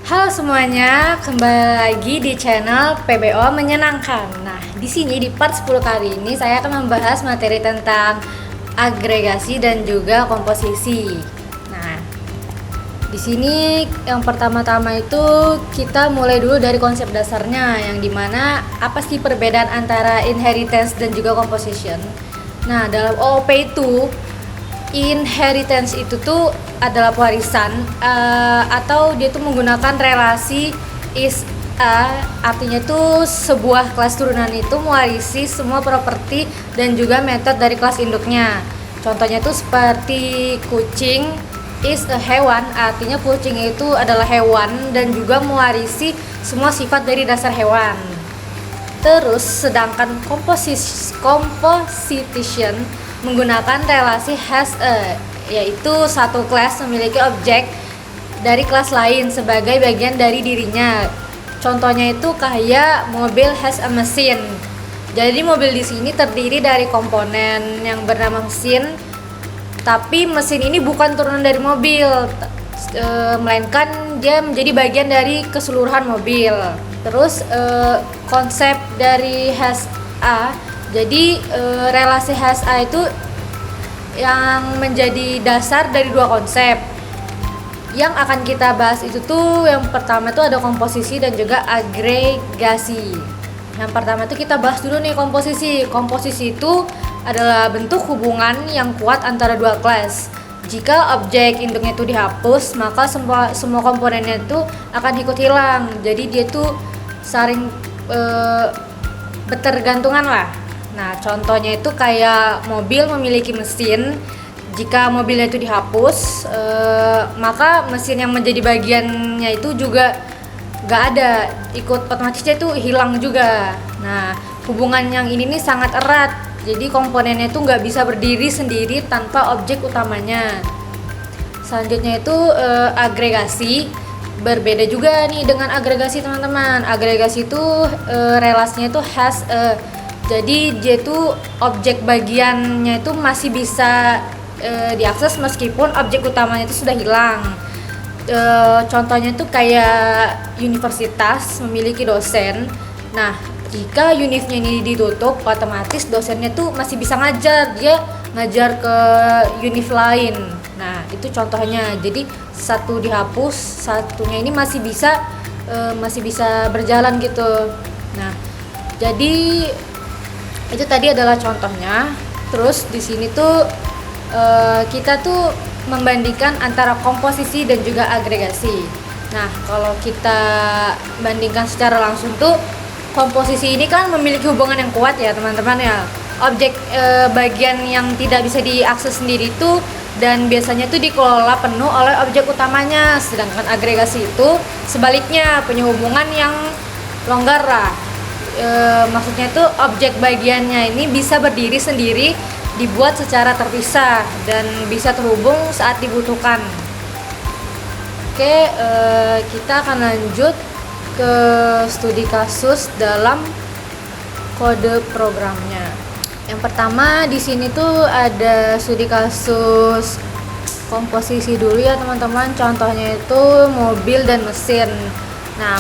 Halo semuanya, kembali lagi di channel PBO Menyenangkan. Nah, di sini di part 10 kali ini saya akan membahas materi tentang agregasi dan juga komposisi. Nah, di sini yang pertama-tama itu kita mulai dulu dari konsep dasarnya, yang dimana apa sih perbedaan antara inheritance dan juga composition. Nah, dalam OOP itu inheritance itu tuh adalah warisan, atau dia tuh menggunakan relasi is artinya tuh sebuah kelas turunan itu mewarisi semua properti dan juga metode dari kelas induknya. Contohnya tuh seperti kucing is a hewan, artinya kucing itu adalah hewan dan juga mewarisi semua sifat dari dasar hewan. Terus sedangkan composition menggunakan relasi has a, yaitu satu kelas memiliki objek dari kelas lain sebagai bagian dari dirinya. Contohnya itu kayak mobil has a machine. Jadi mobil di sini terdiri dari komponen yang bernama mesin, tapi mesin ini bukan turunan dari mobil, melainkan dia menjadi bagian dari keseluruhan mobil. Terus konsep dari has a, jadi relasi has a itu yang menjadi dasar dari dua konsep yang akan kita bahas itu tuh. Yang pertama itu ada komposisi dan juga agregasi. Yang pertama itu kita bahas dulu nih komposisi. Komposisi itu adalah bentuk hubungan yang kuat antara dua kelas. Jika objek induknya itu dihapus, maka semua komponennya itu akan ikut hilang. Jadi dia tuh saling bertergantungan lah. Nah, contohnya itu kayak mobil memiliki mesin. Jika mobilnya itu dihapus, maka mesin yang menjadi bagiannya itu juga gak ada, ikut otomatisnya itu hilang juga. Nah, hubungan yang ini nih sangat erat. Jadi komponennya itu nggak bisa berdiri sendiri tanpa objek utamanya. Selanjutnya itu agregasi. Berbeda juga nih dengan agregasi teman-teman. Agregasi itu relasinya itu has a. Jadi dia itu objek bagiannya itu masih bisa diakses meskipun objek utamanya itu sudah hilang. Contohnya itu kayak universitas memiliki dosen. Nah, jika univnya ini ditutup, otomatis dosennya tuh masih bisa ngajar, dia ngajar ke univ lain. Nah, itu contohnya. Jadi satu dihapus, satunya ini masih bisa berjalan gitu. Nah, jadi itu tadi adalah contohnya. Terus di sini tuh kita tuh membandingkan antara komposisi dan juga agregasi. Nah, kalau kita bandingkan secara langsung tuh komposisi ini kan memiliki hubungan yang kuat ya teman-teman ya. Objek bagian yang tidak bisa diakses sendiri itu dan biasanya tuh dikelola penuh oleh objek utamanya. Sedangkan agregasi itu sebaliknya, punya hubungan yang longgar lah. Maksudnya tuh objek bagiannya ini bisa berdiri sendiri, dibuat secara terpisah dan bisa terhubung saat dibutuhkan. Oke, kita akan lanjut ke studi kasus dalam kode programnya. Yang pertama di sini tuh ada studi kasus komposisi dulu ya teman-teman. Contohnya itu mobil dan mesin. Nah,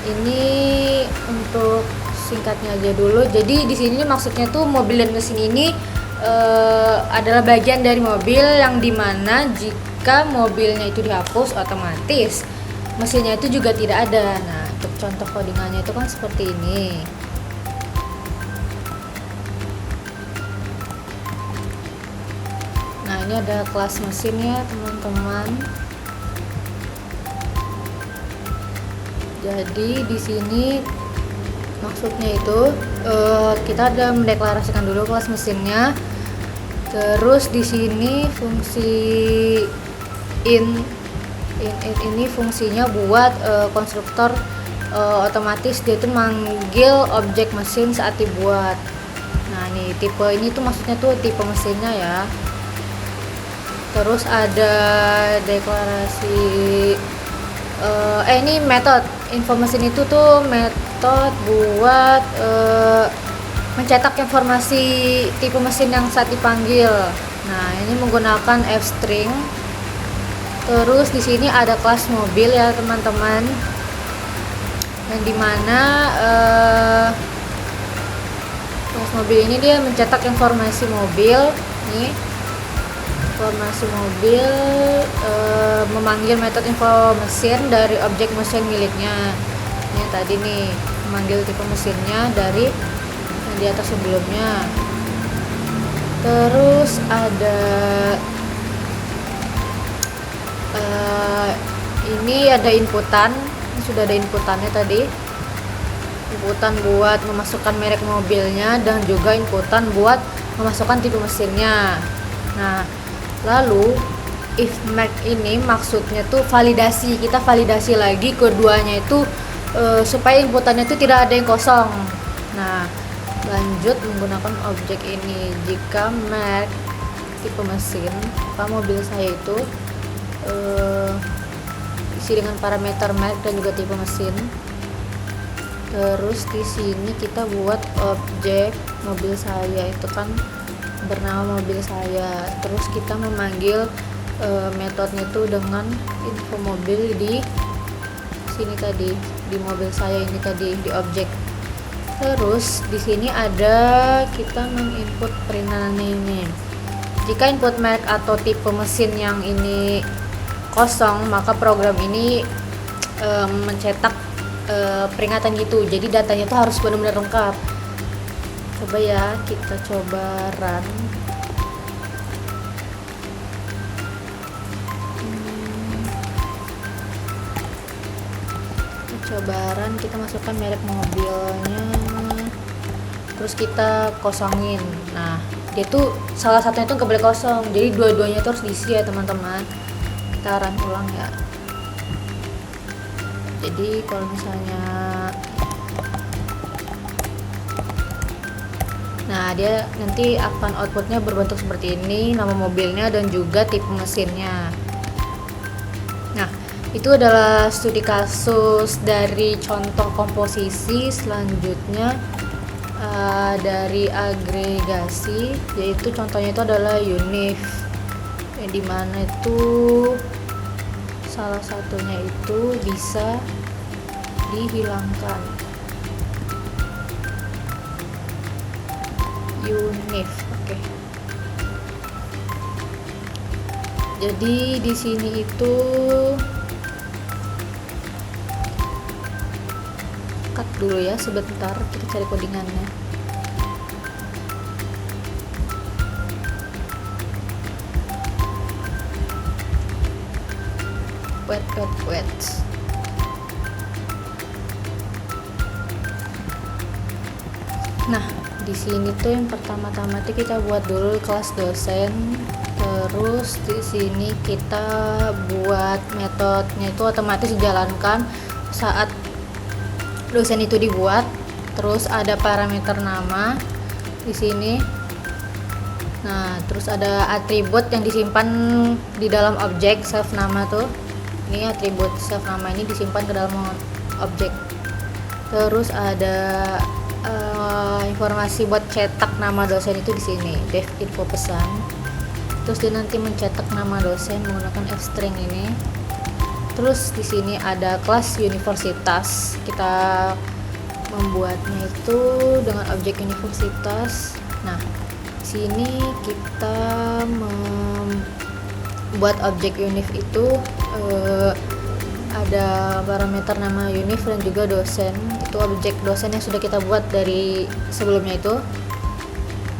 ini untuk singkatnya aja dulu. Jadi di sini maksudnya tuh mobil dan mesin ini adalah bagian dari mobil yang dimana jika mobilnya itu dihapus, otomatis mesinnya itu juga tidak ada. Nah, untuk contoh codingannya itu kan seperti ini. Nah, ini ada kelas mesin ya teman-teman. Jadi di sini maksudnya itu kita ada mendeklarasikan dulu kelas mesinnya. Terus di sini fungsi in ini fungsinya buat konstruktor otomatis dia tuh manggil objek mesin saat dibuat. Nah, ini tipe ini tuh maksudnya tuh tipe mesinnya ya. Terus ada deklarasi ini metode info mesin itu tuh metode buat mencetak informasi tipe mesin yang saat dipanggil. Nah, ini menggunakan f-string. Terus di sini ada kelas mobil ya teman-teman, yang dimana kelas mobil ini dia mencetak informasi mobil nih, informasi mobil, memanggil metode info mesin dari objek mesin miliknya. Ini tadi nih memanggil tipe mesinnya dari yang di atas sebelumnya. Terus ada ini ada inputan, ini sudah ada inputannya tadi, inputan buat memasukkan merek mobilnya dan juga inputan buat memasukkan tipe mesinnya. Nah, lalu if merge ini maksudnya tuh validasi, kita validasi lagi keduanya itu supaya inputannya itu tidak ada yang kosong. Nah, lanjut menggunakan objek ini. Jika merek tipe mesin mobil saya itu isi dengan parameter merek dan juga tipe mesin. Terus di sini kita buat objek mobil saya itu kan bernama mobil saya. Terus kita memanggil metodenya itu dengan info mobil di sini tadi, di mobil saya ini tadi, di objek. Terus di sini ada kita menginput perintanannya ini. Jika input merek atau tipe mesin yang ini kosong, maka program ini mencetak peringatan gitu. Jadi datanya tuh harus benar-benar lengkap. Coba ya, kita coba run. Kita masukkan merek mobilnya, terus kita kosongin. Nah, dia tuh salah satunya tuh nggak boleh kosong, jadi dua-duanya tuh harus diisi ya teman-teman. Kita run ulang ya. Jadi kalau misalnya, nah dia nanti akan outputnya berbentuk seperti ini, nama mobilnya dan juga tipe mesinnya. Nah, itu adalah studi kasus dari contoh komposisi. Selanjutnya dari agregasi, yaitu contohnya itu adalah UNIF, yang dimana itu salah satunya itu bisa dihilangkan. UNIF, oke. Jadi di sini itu cut dulu ya sebentar, kita cari codingannya. Wait. Nah, di sini tuh yang pertama-tama tuh kita buat dulu kelas dosen. Terus di sini kita buat metodenya itu otomatis dijalankan saat dosen itu dibuat. Terus ada parameter nama di sini. Nah, terus ada atribut yang disimpan di dalam objek self nama tuh. Ini atribut self nama ini disimpan ke dalam objek. Terus ada informasi buat cetak nama dosen itu di sini, dev info pesan. Terus dia nanti mencetak nama dosen menggunakan f-string ini. Terus di sini ada kelas universitas. Kita membuatnya itu dengan objek universitas. Nah, di sini kita membuat objek unif itu ada parameter nama unif dan juga dosen. Itu objek dosen yang sudah kita buat dari sebelumnya itu.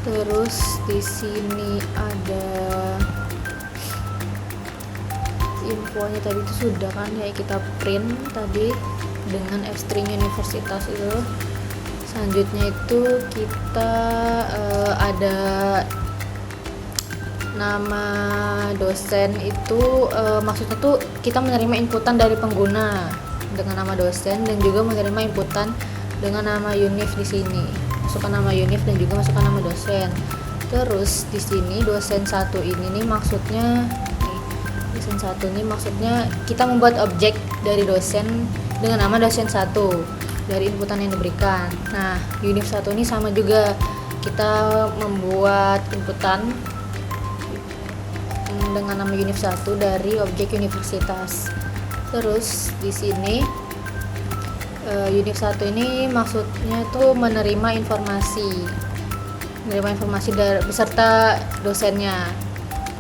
Terus di sini ada infonya tadi itu sudah kan ya, kita print tadi dengan f-string universitas itu. Selanjutnya itu kita ada nama dosen itu maksudnya tuh kita menerima inputan dari pengguna dengan nama dosen dan juga menerima inputan dengan nama unif di sini. Masukkan nama unif dan juga masukkan nama dosen. Terus di sini dosen 1 ini nih maksudnya dosen 1 ini maksudnya kita membuat objek dari dosen dengan nama dosen 1 dari inputan yang diberikan. Nah, unif 1 ini sama juga, kita membuat inputan dengan nama Univ 1 dari objek universitas. Terus di sini Univ 1 ini maksudnya tuh menerima informasi dari beserta dosennya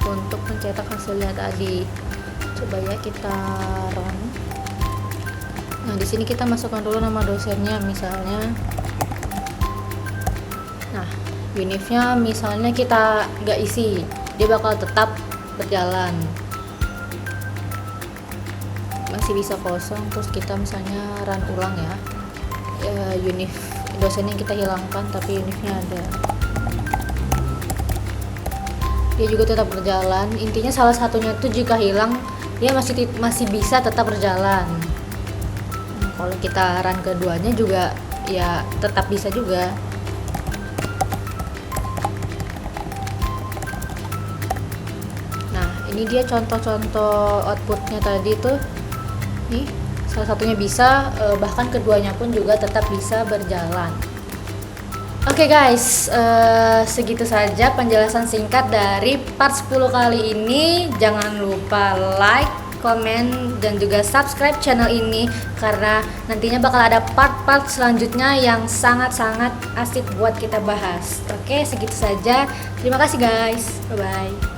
untuk mencetak hasilnya tadi. Coba ya kita run. Nah, di sini kita masukkan dulu nama dosennya misalnya. Nah, univnya misalnya kita nggak isi, dia bakal tetap berjalan. Masih bisa kosong, terus kita misalnya run ulang ya. Univ dosennya kita hilangkan tapi univnya ada. Dia juga tetap berjalan. Intinya salah satunya itu jika hilang, dia masih bisa tetap berjalan. Nah, kalau kita run keduanya juga ya tetap bisa juga. Nah, ini dia contoh-contoh outputnya tadi tuh. Nih, salah satunya bisa, bahkan keduanya pun juga tetap bisa berjalan. Oke guys, segitu saja penjelasan singkat dari part 10 kali ini. Jangan lupa like, komen, dan juga subscribe channel ini karena nantinya bakal ada part-part selanjutnya yang sangat-sangat asik buat kita bahas. Oke, segitu saja. Terima kasih guys. Bye-bye.